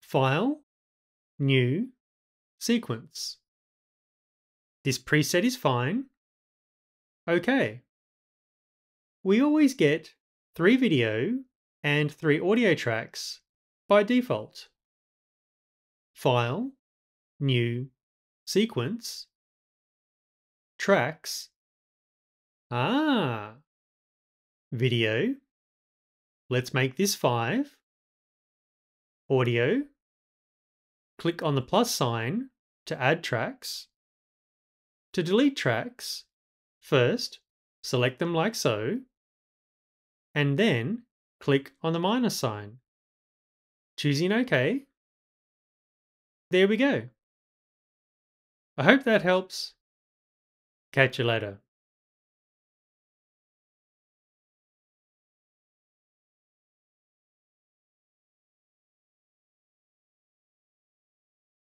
File, New, Sequence. This preset is fine. OK. We always get 3 video and 3 audio tracks by default. File, New, Sequence, Tracks. Video. Let's make this 5. Audio. Click on the plus sign to add tracks. To delete tracks, first select them like so, and then click on the minus sign. Choosing OK. There we go. I hope that helps. Catch you later.